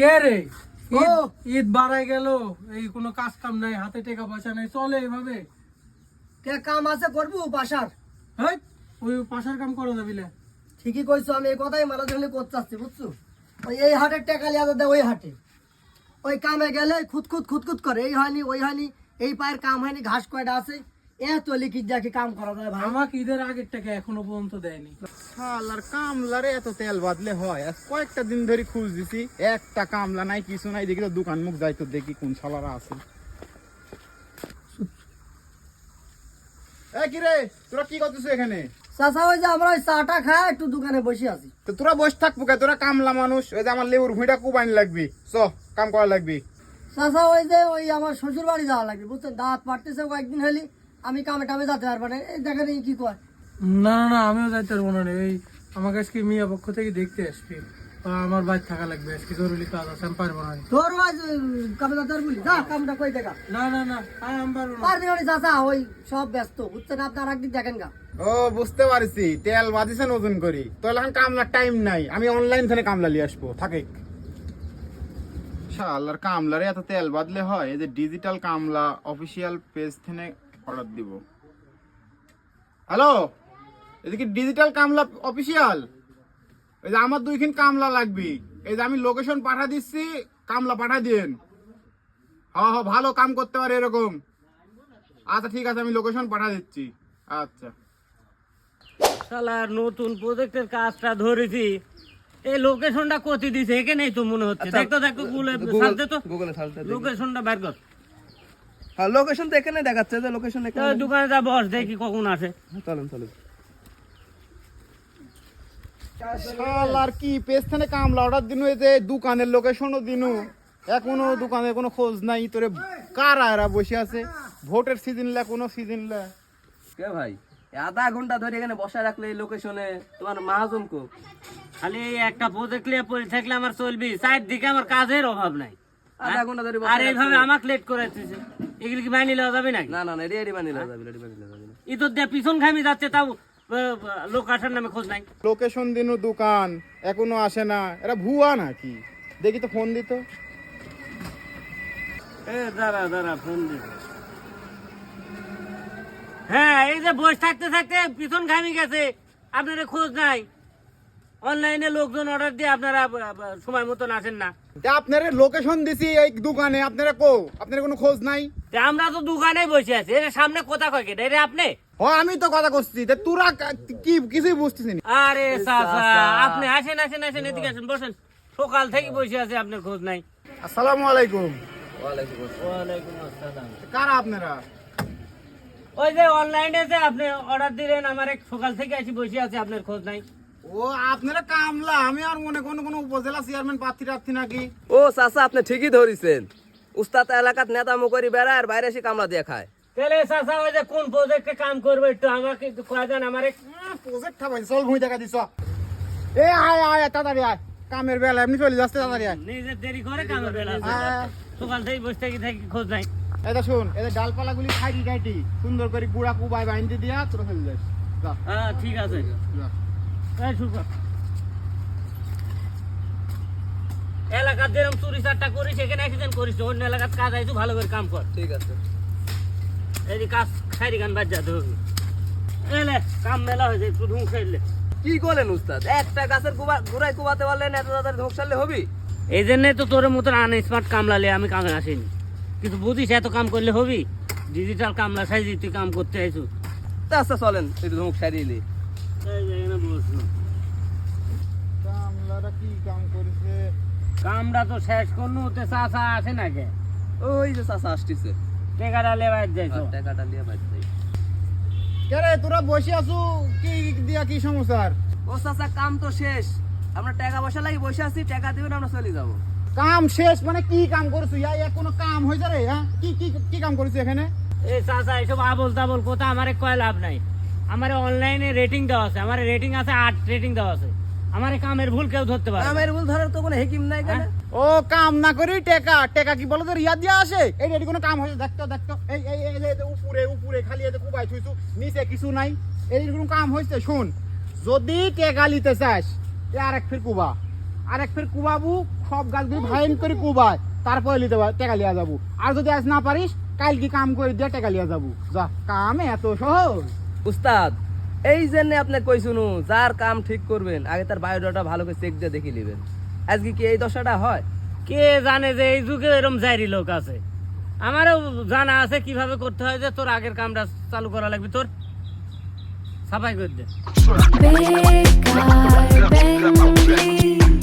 কে রে? ও ঈদ বাড়াই গেল, এই কোনো কাজ কাম নাই, হাতে টাকা পয়সা নাই, চলে এইভাবে? কে কাম আছে করবো পাশার? হেই, ওই পাশার কাম করা যাবি না। ঠিকই কইছো, আমি এই কথাই মারা ধরলে করতে আসছি, বুঝছো? ওই এই হাটের টাকা লিয়া দেয় ওই হাটে, ওই কামে গেলে খুঁতখুত করে, এই হয়নি ওই হয়নি, এই পায়ের কাম হয়নি, ঘাস কয়টা আছে, এত লিখিত দেখে কাম করা যায় ভাই। আমাকে ঈদের আগের টাকা এখনো পর্যন্ত দেয়নি। শালার কামলারে এত তেল বাদলে হয়? আজ কয়েকটা দিন ধরে খুঁজ দিছি, একটা কামলা নাই, কিছু নাই। দেখি তো দোকান মুখ যাই তো দেখি কোন শালারা আছে। এ কি রে, তোরা কি করতেছ এখানে? চাচা ওই যে আমরা ওই চাটা খাই একটু দোকানে বসে আছি। তো তোরা বসে থাকবো কে? তোরা কামলা মানুষ। ওই যে আমার লেবুর ভুঁইটা কুবাইন লাগবি, চ কাম করা লাগবি। চাচা ওই যে ওই আমার শ্বশুর বাড়ি যাওয়া লাগবে, বুঝছেন? দাঁত পাড়তেছে কয়েকদিন হলি, আমি কামে টামে যেতে পারবো না। এই দেখেন এই কি কয়। না না, আমিও যাইতে পারবো না রে। এই আমাকে আজকে মিয়া পক্ষ থেকে দেখতে আসবি, আমার বাইরে থাকা লাগবে, আজকে জরুরি কাজ আছে, আমি পারবো না। তোর আজ কামে যেতে পারবি? যা কামটা কই দেখা। না না না, আমি পারবো না। পারবি না চাচা, ওই সব ব্যস্ত, বুঝছেন? আপনার একদিন দেখেন গা। ও বুঝতে পারছি, তেল বাদিছেন ওজন করি। তো এখন কামলার টাইম নাই, আমি অনলাইন থেকে কামলা নিয়ে আসবো, থাকে। শালার কামলারে এত তেল বাদলে হয়? এই যে ডিজিটাল কামলা অফিসিয়াল পেজ থেকে অর্ডার দিব। হ্যালো, এদিকে ডিজিটাল কামলা অফিসিয়াল। এই যে আমার দুইখান কামলা লাগবে, এই যে আমি লোকেশন পাঠা দিচ্ছি, কামলা পাঠা দিন। হ্যাঁ হ্যাঁ, ভালো কাম করতে পারে এরকম। আচ্ছা ঠিক আছে, আমি লোকেশন পাঠা দিচ্ছি। আচ্ছা। শালার নতুন প্রজেক্টের কাজটা ধরেছি, এই লোকেশনটা কোথি দিছে এখানেই তো মনে হচ্ছে। দেখতো দেখতো সালতে তো গুগলে সালতে লোকেশনটা বের কর। হ্যাঁ, লোকেশন তো এখানে দেখাচ্ছে, যে লোকেশন তো এখানে। দোকানে যা বস, দেখি কখন আসে। চলেন চলেন। শালার কি পেজ থেকে কামলা অর্ডার দিনু, এই যে দোকানের লোকেশনও দিনু, এখনো দোকানের কোনো খোঁজ নাই। তোরে কারা এরা বসে আছে? ভোটের সিজন লা, কোনো সিজন লা। কে ভাই, আধা ঘন্টা ধরে এখানে বসায় রাখলে এই লোকেশনে, তোমার মাহাজন কো? খালি এই একটা প্রজেক্ট নিয়ে পড়ে থাকলে আমার চলবি, সাইড দিকে আমার কাজের অভাব নাই। আধা ঘন্টা ধরে আর বসায় এইভাবে রাখলে- আমাকে লেট করে দিতেছে, এগুলি কি মাইনে লওয়া যাবে নাকি? না না না, রেডি বানিয়ে যাবে, রেডি বানিয়ে যাবে না। ই তো দিয়ে পিছন খামি যাচ্ছে, তাও লোক আসার নামে খোঁজ নাই। লোকেশন দিনু দোকান, এখনো আসে না। এরা ভুয়া নাকি? দেখি তো, ফোন দিত। দাঁড়া দাঁড়া, ফোন দিই। হ্যাঁ, এই যে বসে থাকতে থাকতে পিছন ঘামি গেছে, আপনারা খোঁজ নাই। অনলাইনে লোকজন অর্ডার দিয়ে আপনারা সময় মতন আসেন না। আপনারা লোকেশন দিছি এই দোকানে, আপনারা কো? আপনারা কোনো খোঁজ নাই? তা আমরা তো দোকানেই বসে আছি, এর সামনে কথা কয় কেটে রে আপনি? ও আমি তো কথা করছি, তা তোরা কি কিছুই বুঝতেছিস না। আরে চাচা, আপনি আসেন আসেন আসেন, এদিকে আসেন, বসেন। সকাল থেকে বসে আছে, আপনার খোঁজ নাই। আসসালামু আলাইকুম। ওয়ালাইকুম আসসালাম। ওয়ালাইকুম আসসালাম। কারা আপনারা? ওই যে অনলাইনে যে আপনি অর্ডার দিলেন, আমার এক সকাল থেকে আসি বসে আছে, আপনার খোঁজ নাই। ও আপনারা কামলা, আমি আর মনে কোনো উপজেলা চেয়ারম্যান প্রার্থী টার্থী নাকি। ও চাচা, আপনি ঠিকই ধরেছেন। উস্তাদ এলাকাত নেতা মুকরি বেড়ায় আর বাইরে এসে কামলা দিয়ে খায়। তাহলে চাচা ওই যে কোন প্রজেক্টে কাম করবো একটু আমাকে একটু কয়ে দেন। আমার প্রজেক্ট খাবাই, চল ভুঁই দেখা দিছ। এ আয় আয় তাড়াতাড়ি আয়, কামের বেলা এমনি চলে যাচ্ছে, তাড়াতাড়ি আয়। নিজের দেরি করে কামের বেলা আছে। আয়। সকাল থেকে বসে থাকি থাকি খোঁজ নাই। এটা শুন, এদের ডালপালা গুলি খাইটি টাইটি সুন্দর করে গুড়া কুবাই বাইন্দি দিয়া তোরা চলে যাস। যা, হ্যাঁ ঠিক আছে, যা। এই শুরু কর। এলাকার যেরকম চুরি চারটা করিস, এখানে অ্যাক্সিডেন্ট করিস, অন্য এলাকার কাজ আইসু, ভালো করে কাম কর। ঠিক আছে। এই যে কাজ খাইরি গান বাজ যাতে হবে। এলে কাম মেলা হয়েছে, একটু ঢুং খাইলে। কি করলেন উস্তাদ? একটা গাছের গুড়াই কুবাতে পারলেন, এত তাড়াতাড়ি ধোকসালে হবি? এই জন্যই তো তোর মতন আনস্মার্ট কামলালে আমি কামে আসিনি। কিন্তু বুঝিস এত কাম করলে হবি? ডিজিটাল কামলা সাইজি তুই কাম করতে আইসু। আচ্ছা চলেন, একটু ধোক সারিয়ে। এই যে এখানে বসলো। কামলারা কি কাম করেছে? কামটা তো শেষ করনু, হতে চাচা আছে না কে? ওই যে চাচা আসতেছে, টেকাটা লেবার যাইছো। টাকাটা নিয়ে বাড়তে। কে রে, তোরা বসে আছো কি দিয়া, কি সমস্যার? ও চাচা, কাম তো শেষ, আমরা টাকা পয়সা লাগি বসে আছি, টাকা দিবেন আমরা চলে যাবো। কাম শেষ মানে কি কাম করছো? কোনো কাম হয়েছে রে? হ্যাঁ, কি কি কি কাম করেছো এখানে? এই চাচা এসব আবল তাবল কথা আমারে কয় লাভ নাই। আমার অনলাইনে রেটিং দেওয়া আছে, আমার রেটিং আছে 8 রেটিং দেওয়া আছে। আমার কামের ভুল কেউ ধরতে পারে না। কামের ভুল ধরার তো কোনো হেকিম নাই কেন? ও কাম না করি টেকা টেকা কি বলো তো রিয়া দিয়া আসে? এই এটি কোনো কাম হয়েছে? দেখতো দেখতো, এই এই এই যে উপরে উপরে খালি এই যে কুবাই থুইছু, নিচে কিছু নাই। এই কোনো কাম হয়েছে? শুন, যদি টেকা নিতে চাস, এ আরেক ফের কুবা, আরেক ফের কুবাবু, সব গাছগুলি ভাইন করে কুবায়, তারপরে নিতে টাকা লিয়া যাবো। আর যদি আজ না পারিস কাল কি কাম করে দিয়ে টাকা লিয়া যাবো। যা, কামে এত সহজ। উস্তাদ এই জন্য আপনি কই শুনু, যার কাম ঠিক করবেন আগে তার বায়োডাটা ভালো করে চেক দিয়ে দেখে নেবেন। আজকে কি এই দশাটা হয়? কে জানে যে এই যুগে এরকম জাইরি লোক আছে। আমারও জানা আছে কিভাবে করতে হয়, যে তোর আগের কামটা চালু করা লাগবে, তোর সাফাই করে দে। Big car, Bentley.